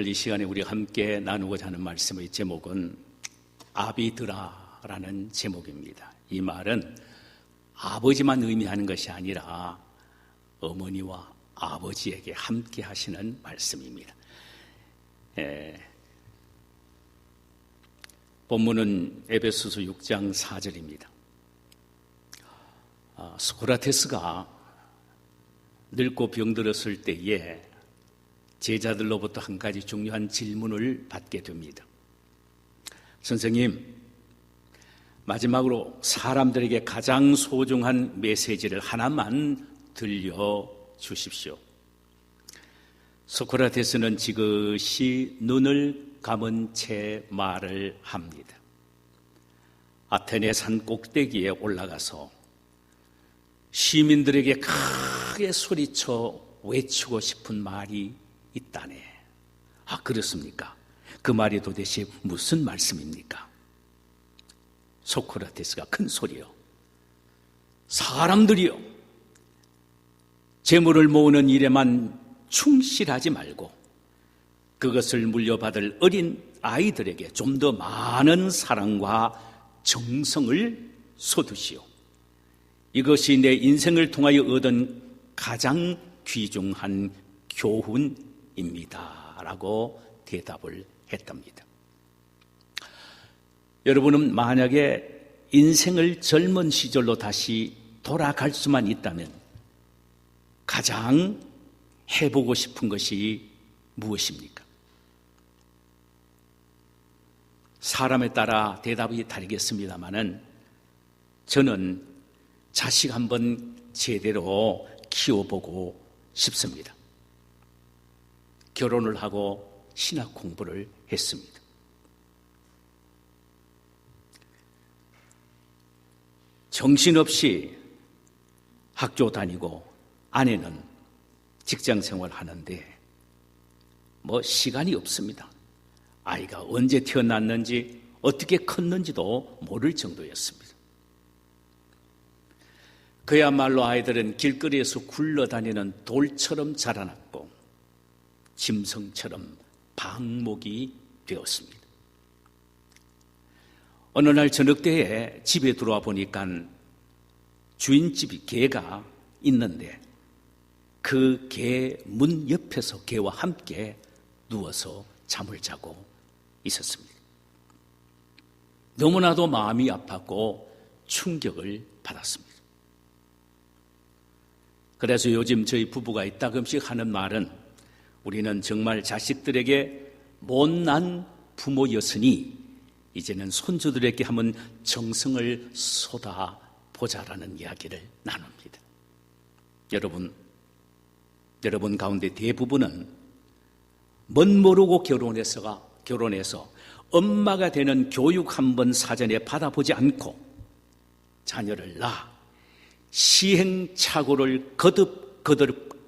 오늘 이 시간에 우리가 함께 나누고자 하는 말씀의 제목은 아비드라라는 제목입니다. 이 말은 아버지만 의미하는 것이 아니라 어머니와 아버지에게 함께 하시는 말씀입니다. 본문은 에베소서 6장 4절입니다. 소크라테스가 늙고 병들었을 때에 제자들로부터 한 가지 중요한 질문을 받게 됩니다. 선생님, 마지막으로 사람들에게 가장 소중한 메시지를 하나만 들려주십시오. 소크라테스는 지그시 눈을 감은 채 말을 합니다. 아테네 산 꼭대기에 올라가서 시민들에게 크게 소리쳐 외치고 싶은 말이 있다네. 그렇습니까? 그 말이 도대체 무슨 말씀입니까? 소크라테스가 큰 소리요. 사람들이요, 재물을 모으는 일에만 충실하지 말고 그것을 물려받을 어린 아이들에게 좀 더 많은 사랑과 정성을 쏟으시오. 이것이 내 인생을 통하여 얻은 가장 귀중한 교훈입니다 라고 대답을 했답니다. 여러분은 만약에 인생을 젊은 시절로 다시 돌아갈 수만 있다면 가장 해보고 싶은 것이 무엇입니까? 사람에 따라 대답이 다르겠습니다마는 저는 자식 한번 제대로 키워보고 싶습니다. 결혼을 하고 신학 공부를 했습니다. 정신없이 학교 다니고 아내는 직장 생활 하는데 시간이 없습니다. 아이가 언제 태어났는지 어떻게 컸는지도 모를 정도였습니다. 그야말로 아이들은 길거리에서 굴러다니는 돌처럼 자라났고 짐승처럼 방목이 되었습니다. 어느 날 저녁 때에 집에 들어와 보니까 주인집이 개가 있는데 그 개 문 옆에서 개와 함께 누워서 잠을 자고 있었습니다. 너무나도 마음이 아팠고 충격을 받았습니다. 그래서 요즘 저희 부부가 이따금씩 하는 말은 우리는 정말 자식들에게 못난 부모였으니 이제는 손주들에게 한번 정성을 쏟아보자라는 이야기를 나눕니다. 여러분 가운데 대부분은 멋모르고 결혼해서 엄마가 되는 교육 한번 사전에 받아보지 않고 자녀를 낳아 시행착오를 거듭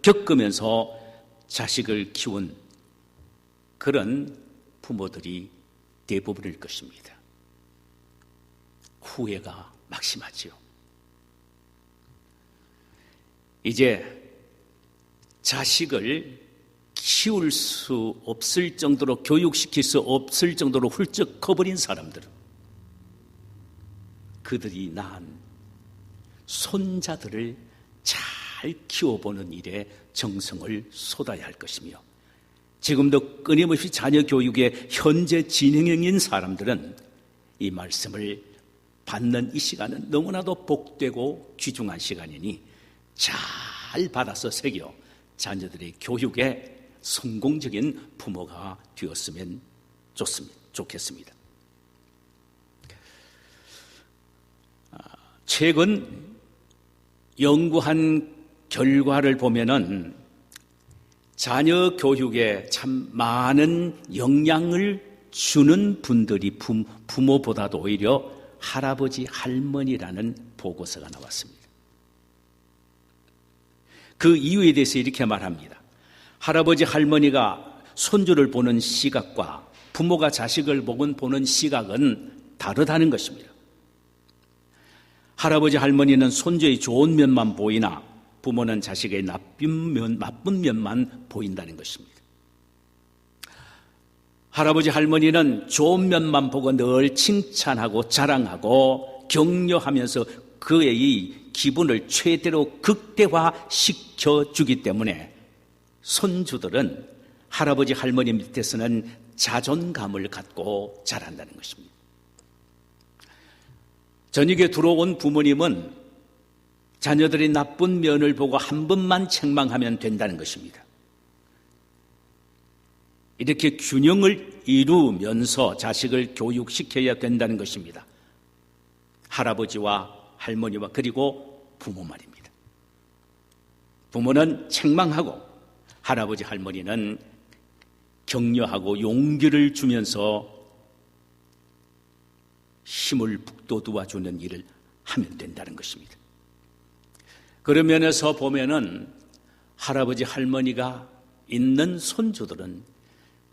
겪으면서 자식을 키운 그런 부모들이 대부분일 것입니다. 후회가 막심하지요. 이제 자식을 키울 수 없을 정도로, 교육시킬 수 없을 정도로 훌쩍 커버린 사람들은 그들이 낳은 손자들을 잘 키워보는 일에 정성을 쏟아야 할 것이며, 지금도 끊임없이 자녀 교육에 현재 진행형인 사람들은 이 말씀을 받는 이 시간은 너무나도 복되고 귀중한 시간이니 잘 받아서 새겨 자녀들의 교육에 성공적인 부모가 되었으면 좋겠습니다. 최근 연구한 결과를 보면은 자녀 교육에 참 많은 영향을 주는 분들이 부모보다도 오히려 할아버지, 할머니라는 보고서가 나왔습니다. 그 이유에 대해서 이렇게 말합니다. 할아버지, 할머니가 손주를 보는 시각과 부모가 자식을 보는 시각은 다르다는 것입니다. 할아버지, 할머니는 손주의 좋은 면만 보이나 부모는 자식의 나쁜 면만 보인다는 것입니다. 할아버지 할머니는 좋은 면만 보고 늘 칭찬하고 자랑하고 격려하면서 그의 기분을 최대로 극대화시켜주기 때문에 손주들은 할아버지 할머니 밑에서는 자존감을 갖고 자란다는 것입니다. 저녁에 들어온 부모님은 자녀들이 나쁜 면을 보고 한 번만 책망하면 된다는 것입니다. 이렇게 균형을 이루면서 자식을 교육시켜야 된다는 것입니다. 할아버지와 할머니와 그리고 부모 말입니다. 부모는 책망하고 할아버지 할머니는 격려하고 용기를 주면서 힘을 북돋워 주는 일을 하면 된다는 것입니다. 그런 면에서 보면은 할아버지 할머니가 있는 손주들은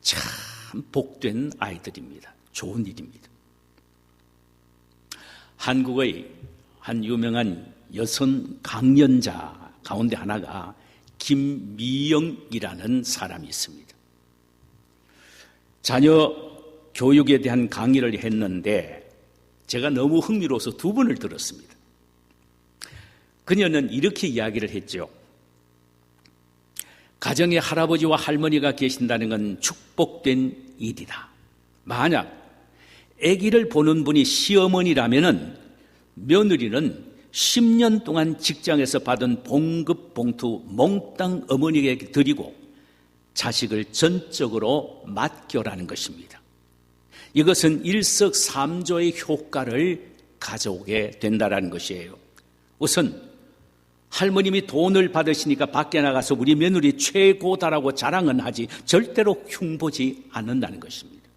참 복된 아이들입니다. 좋은 일입니다. 한국의 한 유명한 여성 강연자 가운데 하나가 김미영이라는 사람이 있습니다. 자녀 교육에 대한 강의를 했는데 제가 너무 흥미로워서 두 번을 들었습니다. 그녀는 이렇게 이야기를 했죠. 가정에 할아버지와 할머니가 계신다는 건 축복된 일이다. 만약 아기를 보는 분이 시어머니라면은 며느리는 10년 동안 직장에서 받은 봉급 봉투 몽땅 어머니에게 드리고 자식을 전적으로 맡겨라는 것입니다. 이것은 일석삼조의 효과를 가져오게 된다는 것이에요. 우선 할머님이 돈을 받으시니까 밖에 나가서 우리 며느리 최고다라고 자랑은 하지 절대로 흉보지 않는다는 것입니다.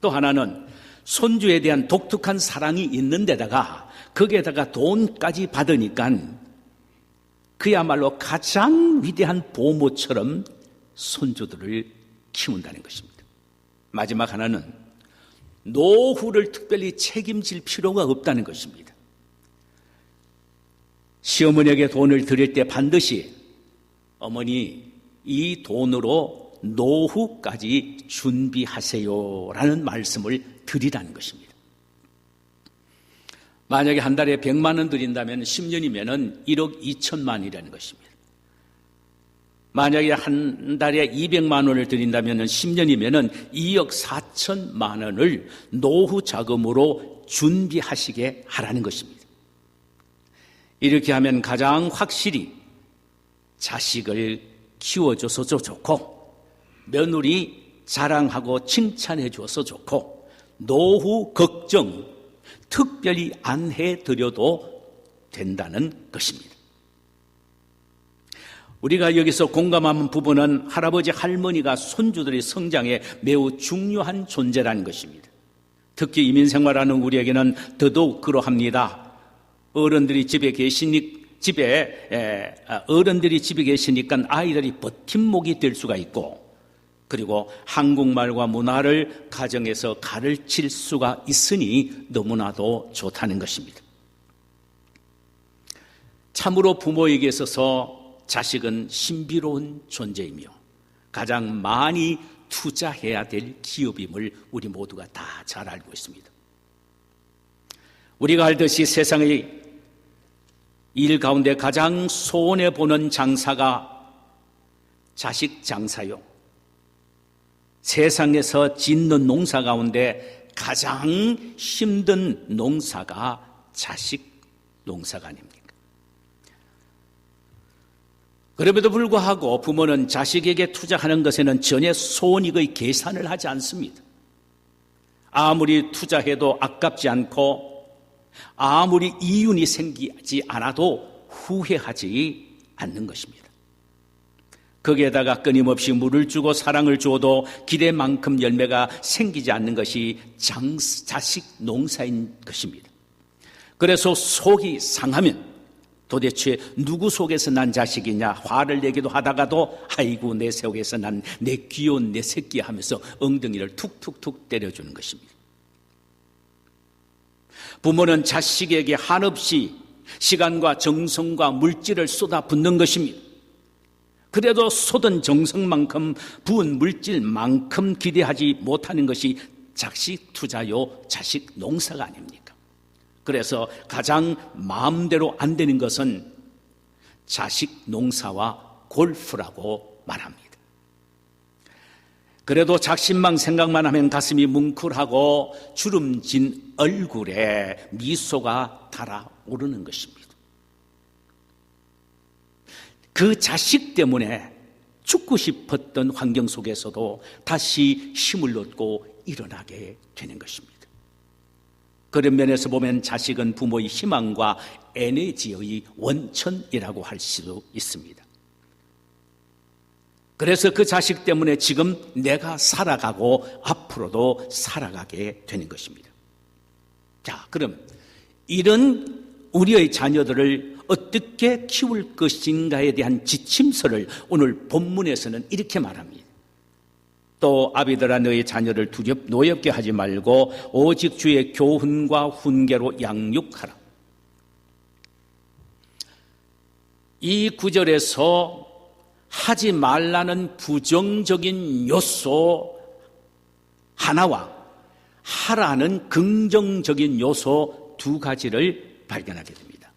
또 하나는 손주에 대한 독특한 사랑이 있는 데다가 거기에다가 돈까지 받으니까 그야말로 가장 위대한 보모처럼 손주들을 키운다는 것입니다. 마지막 하나는 노후를 특별히 책임질 필요가 없다는 것입니다. 시어머니에게 돈을 드릴 때 반드시 어머니 이 돈으로 노후까지 준비하세요라는 말씀을 드리라는 것입니다. 만약에 한 달에 100만 원 드린다면 10년이면 1억 2천만이라는 것입니다. 만약에 한 달에 200만 원을 드린다면 10년이면 2억 4천만 원을 노후 자금으로 준비하시게 하라는 것입니다. 이렇게 하면 가장 확실히 자식을 키워줘서 좋고 며느리 자랑하고 칭찬해 줘서 좋고 노후 걱정 특별히 안 해드려도 된다는 것입니다. 우리가 여기서 공감하는 부분은 할아버지 할머니가 손주들의 성장에 매우 중요한 존재라는 것입니다. 특히 이민생활하는 우리에게는 더더욱 그러합니다. 어른들이 집에 계시니까 아이들이 버팀목이 될 수가 있고 그리고 한국말과 문화를 가정에서 가르칠 수가 있으니 너무나도 좋다는 것입니다. 참으로 부모에게 있어서 자식은 신비로운 존재이며 가장 많이 투자해야 될 기업임을 우리 모두가 다 잘 알고 있습니다. 우리가 알듯이 세상의 일 가운데 가장 손해보는 장사가 자식 장사요. 세상에서 짓는 농사 가운데 가장 힘든 농사가 자식 농사가 아닙니까? 그럼에도 불구하고 부모는 자식에게 투자하는 것에는 전혀 손익의 계산을 하지 않습니다. 아무리 투자해도 아깝지 않고 아무리 이윤이 생기지 않아도 후회하지 않는 것입니다. 거기에다가 끊임없이 물을 주고 사랑을 주어도 기대만큼 열매가 생기지 않는 것이 자식 농사인 것입니다. 그래서 속이 상하면 도대체 누구 속에서 난 자식이냐 화를 내기도 하다가도 아이고 내 속에서 난 내 귀여운 내 새끼 하면서 엉덩이를 툭툭툭 때려주는 것입니다. 부모는 자식에게 한없이 시간과 정성과 물질을 쏟아붓는 것입니다. 그래도 쏟은 정성만큼 부은 물질만큼 기대하지 못하는 것이 자식 투자요, 자식 농사가 아닙니까? 그래서 가장 마음대로 안 되는 것은 자식 농사와 골프라고 말합니다. 그래도 작심만 생각만 하면 가슴이 뭉클하고 주름진 얼굴에 미소가 달아오르는 것입니다. 그 자식 때문에 죽고 싶었던 환경 속에서도 다시 힘을 얻고 일어나게 되는 것입니다. 그런 면에서 보면 자식은 부모의 희망과 에너지의 원천이라고 할 수도 있습니다. 그래서 그 자식 때문에 지금 내가 살아가고 앞으로도 살아가게 되는 것입니다. 자, 그럼 이런 우리의 자녀들을 어떻게 키울 것인가에 대한 지침서를 오늘 본문에서는 이렇게 말합니다. 또 아비들아 너희 자녀를 노엽게 하지 말고 오직 주의 교훈과 훈계로 양육하라. 이 구절에서 하지 말라는 부정적인 요소 하나와 하라는 긍정적인 요소 두 가지를 발견하게 됩니다.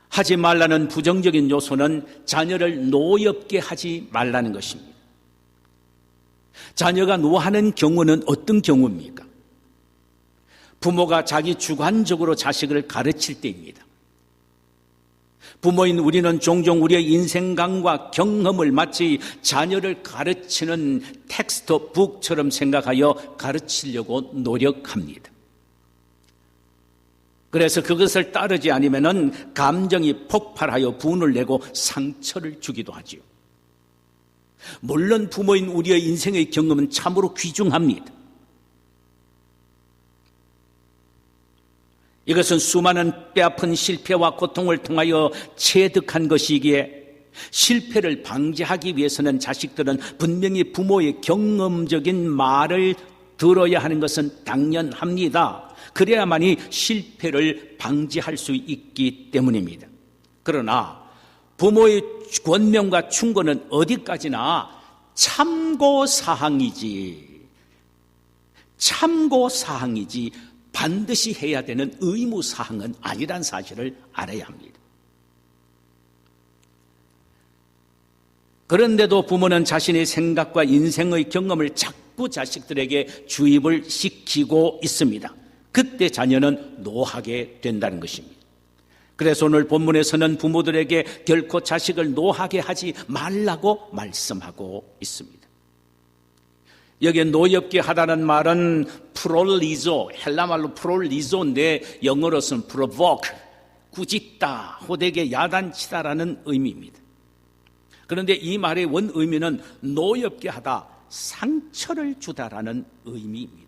하지 말라는 부정적인 요소는 자녀를 노엽게 하지 말라는 것입니다. 자녀가 노하는 경우는 어떤 경우입니까? 부모가 자기 주관적으로 자식을 가르칠 때입니다. 부모인 우리는 종종 우리의 인생관과 경험을 마치 자녀를 가르치는 텍스트북처럼 생각하여 가르치려고 노력합니다. 그래서 그것을 따르지 않으면 감정이 폭발하여 분을 내고 상처를 주기도 하지요. 물론 부모인 우리의 인생의 경험은 참으로 귀중합니다. 이것은 수많은 뼈아픈 실패와 고통을 통하여 체득한 것이기에 실패를 방지하기 위해서는 자식들은 분명히 부모의 경험적인 말을 들어야 하는 것은 당연합니다. 그래야만이 실패를 방지할 수 있기 때문입니다. 그러나 부모의 권면과 충고는 어디까지나 참고사항이지 반드시 해야 되는 의무사항은 아니란 사실을 알아야 합니다. 그런데도 부모는 자신의 생각과 인생의 경험을 자꾸 자식들에게 주입을 시키고 있습니다. 그때 자녀는 노하게 된다는 것입니다. 그래서 오늘 본문에서는 부모들에게 결코 자식을 노하게 하지 말라고 말씀하고 있습니다. 여기에 노엽게 하다는 말은 프롤리조, 헬라말로 프롤리조인데 영어로서는 provoke, 꾸짖다, 호되게 야단치다라는 의미입니다. 그런데 이 말의 원 의미는 노엽게 하다, 상처를 주다라는 의미입니다.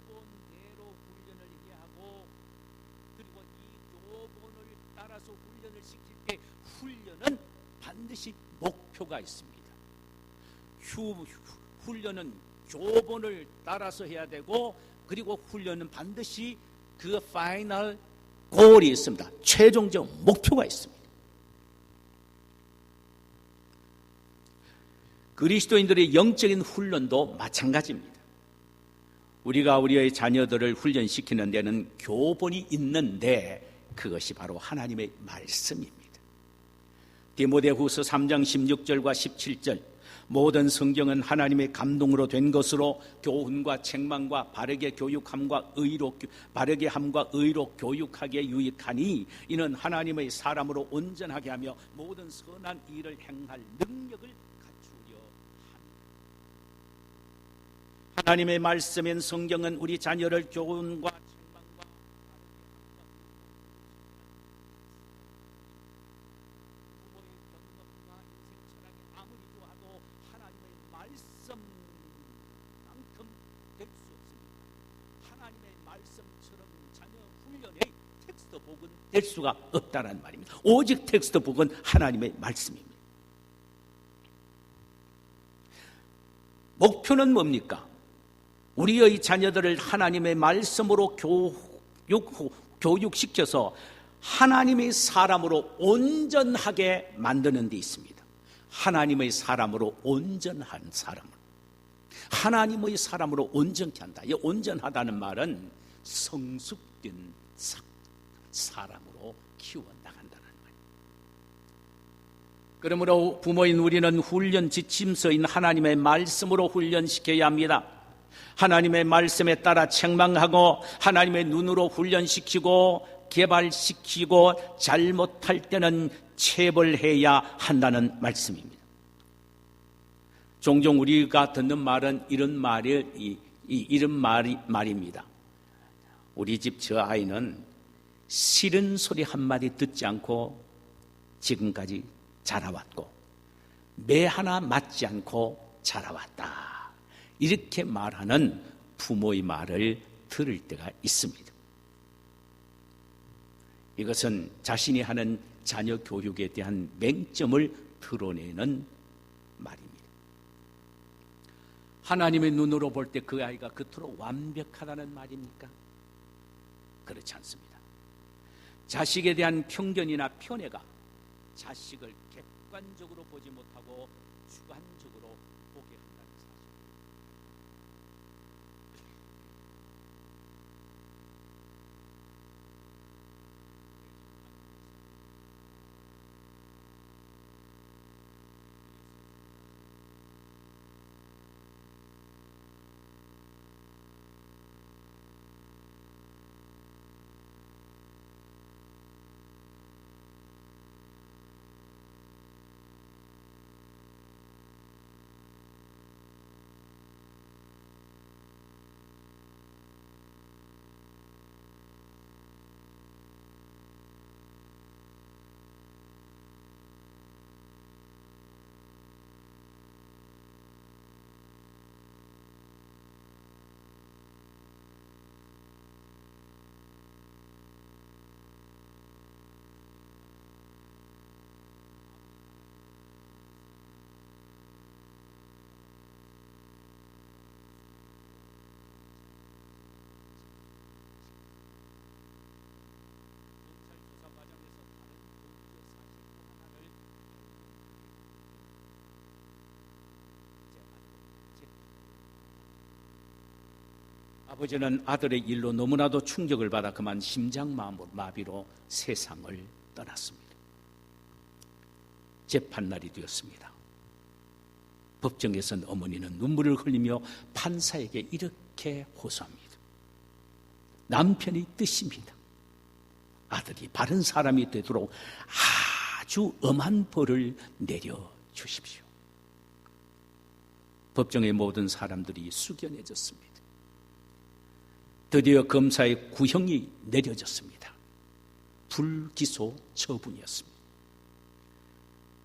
교본대로 훈련을 해야 하고, 그리고 이 교본을 따라서 훈련을 시킬 때 훈련은 반드시 목표가 있습니다. 훈련은 교본을 따라서 해야 되고, 그리고 훈련은 반드시 그 파이널 골이 있습니다. 최종적 목표가 있습니다. 그리스도인들의 영적인 훈련도 마찬가지입니다. 우리가 우리의 자녀들을 훈련시키는 데는 교본이 있는데 그것이 바로 하나님의 말씀입니다. 디모데후서 3장 16절과 17절, 모든 성경은 하나님의 감동으로 된 것으로 교훈과 책망과 바르게 함과 의로 교육하기에 유익하니 이는 하나님의 사람으로 온전하게 하며 모든 선한 일을 행할 능력을 갖추려 합니다. 하나님의 말씀인 성경은 우리 자녀를 교훈과 책망과 부모의 경험과 인생 철학이 아무리 좋아도 하나님의 말씀만큼 될 수 없습니다. 하나님의 말씀처럼 자녀 훈련의 텍스트북은 될 수가 없다는 말입니다. 오직 텍스트북은 하나님의 말씀입니다. 목표는 뭡니까? 우리의 자녀들을 하나님의 말씀으로 교육시켜서 하나님의 사람으로 온전하게 만드는 데 있습니다. 하나님의 사람으로 온전한 사람을, 하나님의 사람으로 온전케 한다. 이 온전하다는 말은 성숙된 사람으로 키워나간다는 말입니다. 그러므로 부모인 우리는 훈련 지침서인 하나님의 말씀으로 훈련시켜야 합니다. 하나님의 말씀에 따라 책망하고 하나님의 눈으로 훈련시키고 개발시키고 잘못할 때는 체벌해야 한다는 말씀입니다. 종종 우리가 듣는 말은 이런 말입니다. 우리 집 저 아이는 싫은 소리 한마디 듣지 않고 지금까지 자라왔고 매 하나 맞지 않고 자라왔다. 이렇게 말하는 부모의 말을 들을 때가 있습니다. 이것은 자신이 하는 자녀 교육에 대한 맹점을 드러내는 말입니다. 하나님의 눈으로 볼 때 그 아이가 그토록 완벽하다는 말입니까? 그렇지 않습니다. 자식에 대한 편견이나 편애가 자식을 객관적으로 보지 못하고 주관적으로 보게 한다는 사실입니다. 아버지는 아들의 일로 너무나도 충격을 받아 그만 심장마비로 세상을 떠났습니다. 재판날이 되었습니다. 법정에선 어머니는 눈물을 흘리며 판사에게 이렇게 호소합니다. 남편의 뜻입니다. 아들이 바른 사람이 되도록 아주 엄한 벌을 내려주십시오. 법정의 모든 사람들이 숙연해졌습니다. 드디어 검사의 구형이 내려졌습니다. 불기소 처분이었습니다.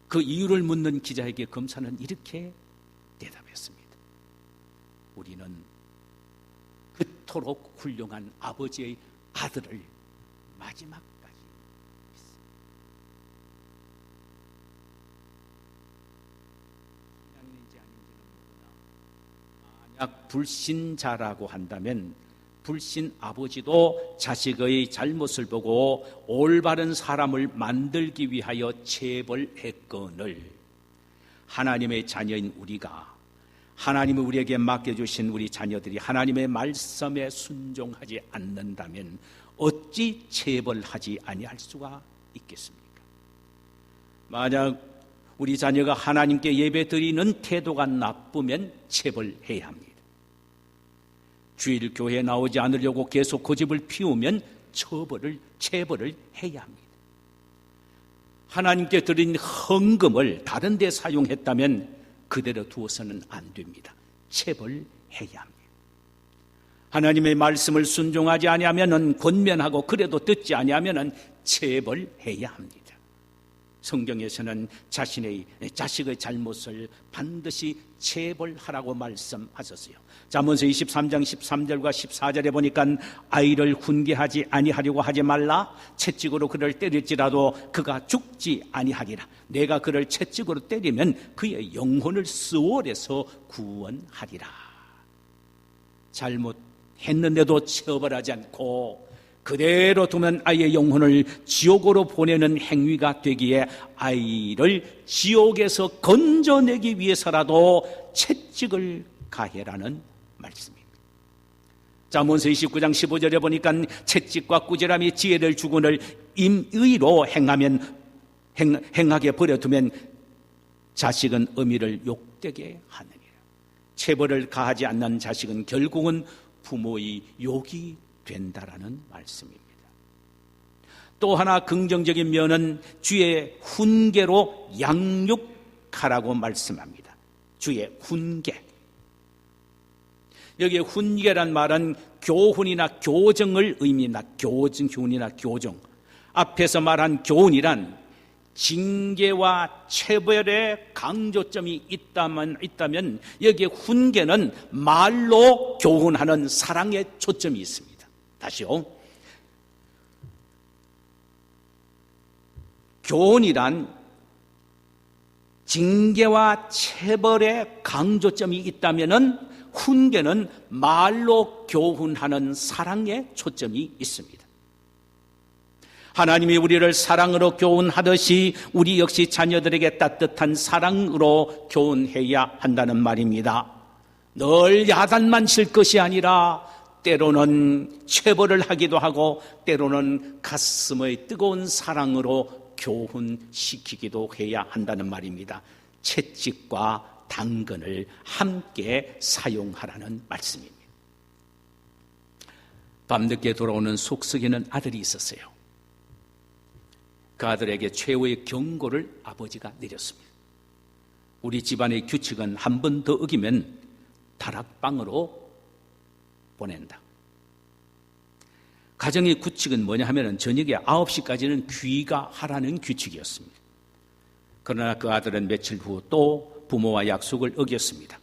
그 이유를 묻는 기자에게 검사는 이렇게 대답했습니다. 우리는 그토록 훌륭한 아버지의 아들을 마지막까지 믿습니다. 신앙인인지 아닌지는 모르나 만약 불신자라고 한다면 불신 아버지도 자식의 잘못을 보고 올바른 사람을 만들기 위하여 체벌했거늘 하나님의 자녀인 우리가 하나님이 우리에게 맡겨주신 우리 자녀들이 하나님의 말씀에 순종하지 않는다면 어찌 체벌하지 아니할 수가 있겠습니까? 만약 우리 자녀가 하나님께 예배드리는 태도가 나쁘면 체벌해야 합니다. 주일 교회에 나오지 않으려고 계속 고집을 피우면 체벌을 해야 합니다. 하나님께 드린 헌금을 다른 데 사용했다면 그대로 두어서는 안 됩니다. 체벌해야 합니다. 하나님의 말씀을 순종하지 아니하면은 권면하고 그래도 듣지 아니하면은 체벌해야 합니다. 성경에서는 자식의 잘못을 반드시 체벌하라고 말씀하셨어요. 잠언서 23장 13절과 14절에 보니까 아이를 훈계하지 아니하려고 하지 말라. 채찍으로 그를 때릴지라도 그가 죽지 아니하리라. 내가 그를 채찍으로 때리면 그의 영혼을 스올에서 구원하리라. 잘못했는데도 처벌하지 않고 그대로 두면 아이의 영혼을 지옥으로 보내는 행위가 되기에 아이를 지옥에서 건져내기 위해서라도 채찍을 가해라는 말씀입니다. 잠언서 29장 15절에 보니까 채찍과 꾸지람이 지혜를 주거늘 임의로 행하게 버려두면 자식은 어미를 욕되게 하느니라. 체벌을 가하지 않는 자식은 결국은 부모의 욕이 된다라는 말씀입니다. 또 하나 긍정적인 면은 주의 훈계로 양육하라고 말씀합니다. 주의 훈계. 여기에 훈계란 말은 교훈이나 교정을 의미합니다. 교훈이나 교정. 앞에서 말한 교훈이란 징계와 체벌의 강조점이 있다면 여기에 훈계는 말로 교훈하는 사랑의 초점이 있습니다. 다시요. 교훈이란 징계와 체벌의 강조점이 있다면은 훈계는 말로 교훈하는 사랑의 초점이 있습니다. 하나님이 우리를 사랑으로 교훈하듯이 우리 역시 자녀들에게 따뜻한 사랑으로 교훈해야 한다는 말입니다. 늘 야단만 칠 것이 아니라 때로는 체벌을 하기도 하고 때로는 가슴의 뜨거운 사랑으로 교훈시키기도 해야 한다는 말입니다. 채찍과 당근을 함께 사용하라는 말씀입니다. 밤늦게 돌아오는 속썩이는 아들이 있었어요. 그 아들에게 최후의 경고를 아버지가 내렸습니다. 우리 집안의 규칙은 한 번 더 어기면 다락방으로 보낸다. 가정의 규칙은 뭐냐 하면 저녁에 9시까지는 귀가하라는 규칙이었습니다. 그러나 그 아들은 며칠 후 또 부모와 약속을 어겼습니다.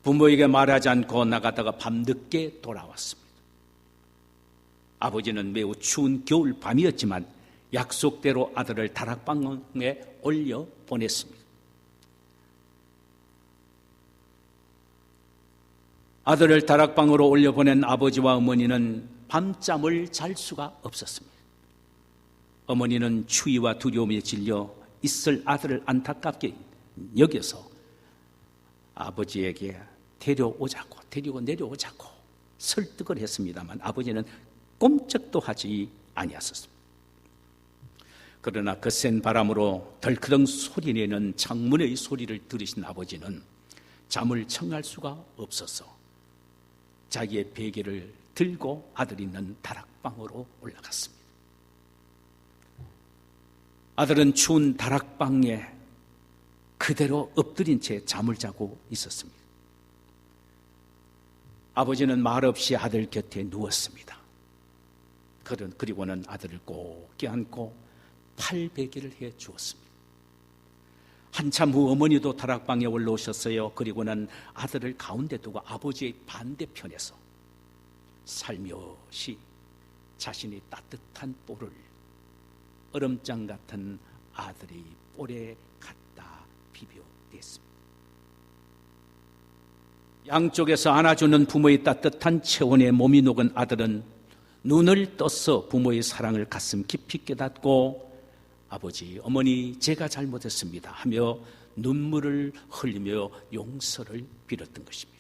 부모에게 말하지 않고 나가다가 밤늦게 돌아왔습니다. 아버지는 매우 추운 겨울 밤이었지만 약속대로 아들을 다락방에 올려 보냈습니다. 아들을 다락방으로 올려보낸 아버지와 어머니는 밤잠을 잘 수가 없었습니다. 어머니는 추위와 두려움에 질려 있을 아들을 안타깝게 여겨서 아버지에게 데리고 내려오자고 설득을 했습니다만 아버지는 꼼짝도 하지 아니하셨습니다. 그러나 거센 바람으로 덜크덩 소리내는 창문의 소리를 들으신 아버지는 잠을 청할 수가 없어서 자기의 베개를 들고 아들이 있는 다락방으로 올라갔습니다. 아들은 추운 다락방에 그대로 엎드린 채 잠을 자고 있었습니다. 아버지는 말없이 아들 곁에 누웠습니다. 그리고는 아들을 꼭 껴안고 팔베개를 해 주었습니다. 한참 후 어머니도 다락방에 올라오셨어요. 그리고는 아들을 가운데 두고 아버지의 반대편에서 살며시 자신의 따뜻한 뿔을 얼음장 같은 아들의 뿔에 갖다 비벼댔습니다. 양쪽에서 안아주는 부모의 따뜻한 체온에 몸이 녹은 아들은 눈을 떠서 부모의 사랑을 가슴 깊이 깨닫고 아버지, 어머니, 제가 잘못했습니다 하며 눈물을 흘리며 용서를 빌었던 것입니다.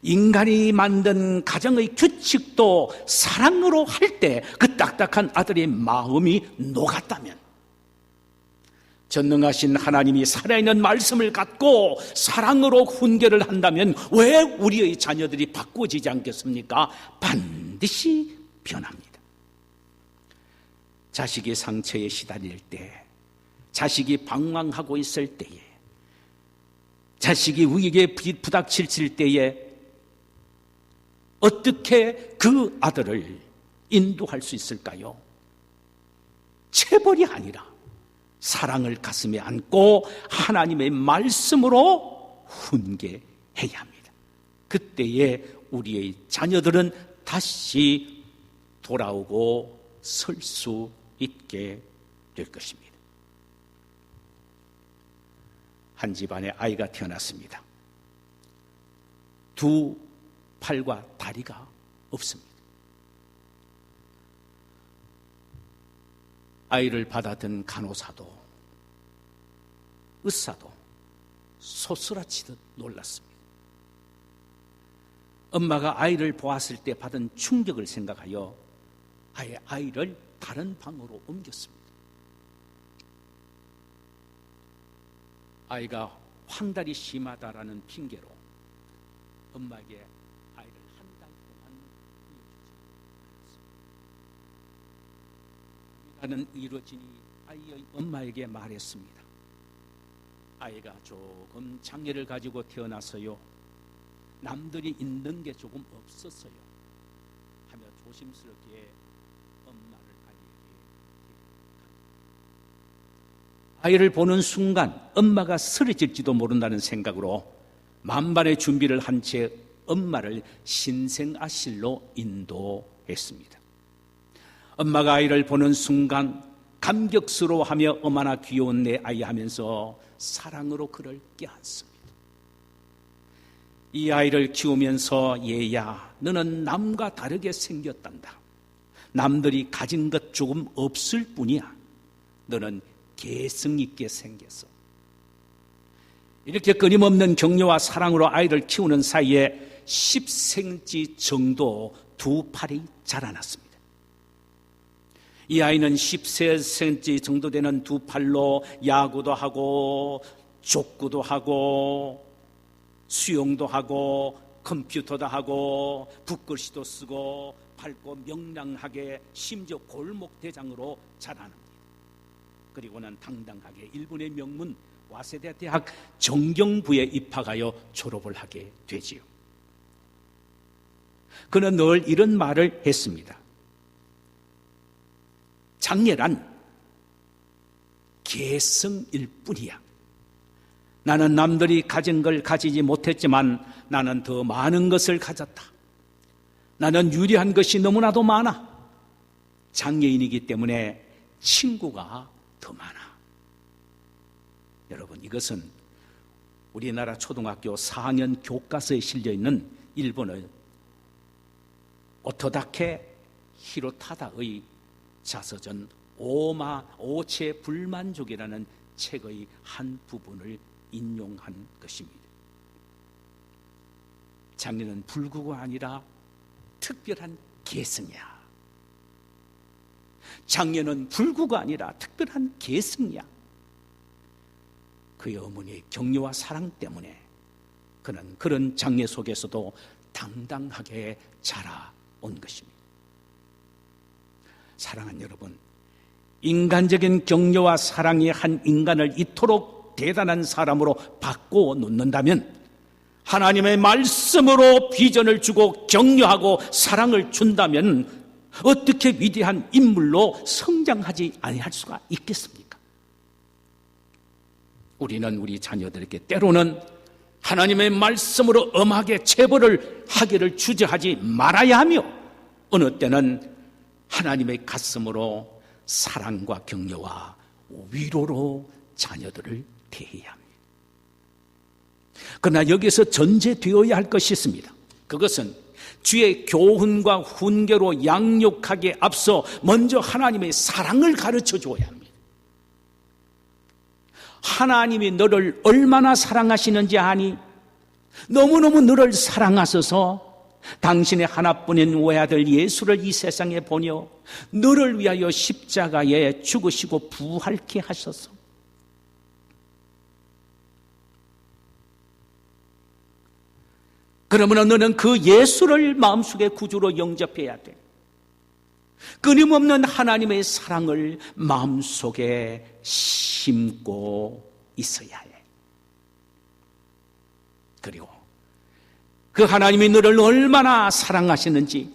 인간이 만든 가정의 규칙도 사랑으로 할 때 그 딱딱한 아들의 마음이 녹았다면, 전능하신 하나님이 살아있는 말씀을 갖고 사랑으로 훈계를 한다면 왜 우리의 자녀들이 바꾸어지지 않겠습니까? 반드시 변합니다. 자식이 상처에 시달릴 때, 자식이 방황하고 있을 때에, 자식이 위기에 부닥칠 때에 어떻게 그 아들을 인도할 수 있을까요? 체벌이 아니라 사랑을 가슴에 안고 하나님의 말씀으로 훈계해야 합니다. 그때에 우리의 자녀들은 다시 돌아오고 설 수 있게 될 것입니다. 한 집안에 아이가 태어났습니다. 두 팔과 다리가 없습니다. 아이를 받아든 간호사도 의사도 소스라치듯 놀랐습니다. 엄마가 아이를 보았을 때 받은 충격을 생각하여 아예 아이를 다른 방으로 옮겼습니다. 아이가 황달이 심하다라는 핑계로 엄마에게 아이를 한 달 동안 나는 이루어지니 아이의 엄마에게 말했습니다. 아이가 조금 장애를 가지고 태어나서요, 남들이 있는 게 조금 없었어요 하며 조심스럽게 엄마를 아이를 보는 순간 엄마가 쓰러질지도 모른다는 생각으로 만반의 준비를 한 채 엄마를 신생아실로 인도했습니다. 엄마가 아이를 보는 순간 감격스러워하며 어머나 귀여운 내 아이 하면서 사랑으로 그를 껴안습니다. 이 아이를 키우면서 얘야, 너는 남과 다르게 생겼단다. 남들이 가진 것 조금 없을 뿐이야. 너는 개성 있게 생겼어. 이렇게 끊임없는 격려와 사랑으로 아이를 키우는 사이에 10cm 정도 두 팔이 자라났습니다. 이 아이는 13cm 정도 되는 두 팔로 야구도 하고 족구도 하고 수영도 하고 컴퓨터도 하고 붓글씨도 쓰고 밝고 명랑하게 심지어 골목대장으로 자라납니다. 그리고는 당당하게 일본의 명문 와세대 대학 정경부에 입학하여 졸업을 하게 되지요. 그는 늘 이런 말을 했습니다. 장애란 개성일 뿐이야. 나는 남들이 가진 걸 가지지 못했지만 나는 더 많은 것을 가졌다. 나는 유리한 것이 너무나도 많아. 장애인이기 때문에 친구가 더 많아. 여러분, 이것은 우리나라 초등학교 4학년 교과서에 실려있는 일본의 오토다케 히로타다의 자서전 오체 불만족이라는 책의 한 부분을 인용한 것입니다. 장애는 불구가 아니라 특별한 개성이야. 장애는 불구가 아니라 특별한 개성이야. 그의 어머니의 격려와 사랑 때문에 그는 그런 장애 속에서도 당당하게 자라온 것입니다. 사랑하는 여러분, 인간적인 격려와 사랑이 한 인간을 이토록 대단한 사람으로 바꾸어 놓는다면 하나님의 말씀으로 비전을 주고 격려하고 사랑을 준다면 어떻게 위대한 인물로 성장하지 아니할 수가 있겠습니까? 우리는 우리 자녀들에게 때로는 하나님의 말씀으로 엄하게 체벌을 하기를 주저하지 말아야 하며, 어느 때는 하나님의 가슴으로 사랑과 격려와 위로로 자녀들을 대해야 합니다. 그러나 여기서 전제되어야 할 것이 있습니다. 그것은 주의 교훈과 훈계로 양육하기에 앞서 먼저 하나님의 사랑을 가르쳐 줘야 합니다. 하나님이 너를 얼마나 사랑하시는지 아니? 너무너무 너를 사랑하셔서 당신의 하나뿐인 외아들 예수를 이 세상에 보내어 너를 위하여 십자가에 죽으시고 부활케 하셔서 그러면 너는 그 예수를 마음속에 구주로 영접해야 돼. 끊임없는 하나님의 사랑을 마음속에 심고 있어야 해. 그리고 그 하나님이 너를 얼마나 사랑하시는지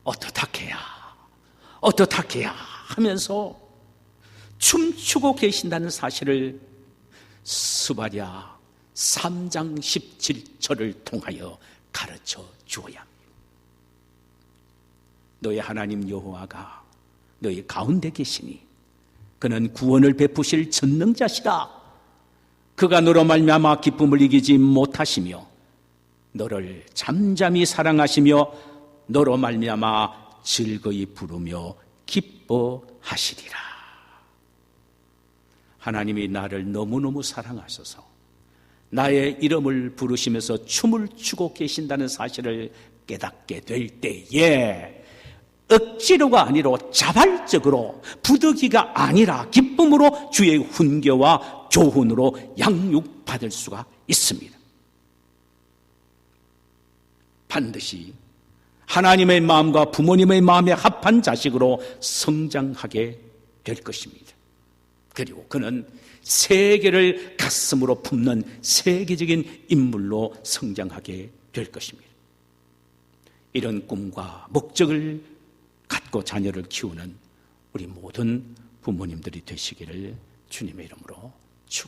어떻게야 하면서 춤추고 계신다는 사실을 스바랴 3장 17절을 통하여 가르쳐 주어야 합니다. 너의 하나님 여호와가 너희 가운데 계시니 그는 구원을 베푸실 전능자시다. 그가 너로 말미암아 기쁨을 이기지 못하시며 너를 잠잠히 사랑하시며 너로 말미암아 즐거이 부르며 기뻐하시리라. 하나님이 나를 너무너무 사랑하셔서 나의 이름을 부르시면서 춤을 추고 계신다는 사실을 깨닫게 될 때에 억지로가 아니라 자발적으로, 부득이가 아니라 기쁨으로 주의 훈계와 교훈으로 양육받을 수가 있습니다. 반드시 하나님의 마음과 부모님의 마음에 합한 자식으로 성장하게 될 것입니다. 그리고 그는 세계를 가슴으로 품는 세계적인 인물로 성장하게 될 것입니다. 이런 꿈과 목적을 갖고 자녀를 키우는 우리 모든 부모님들이 되시기를 주님의 이름으로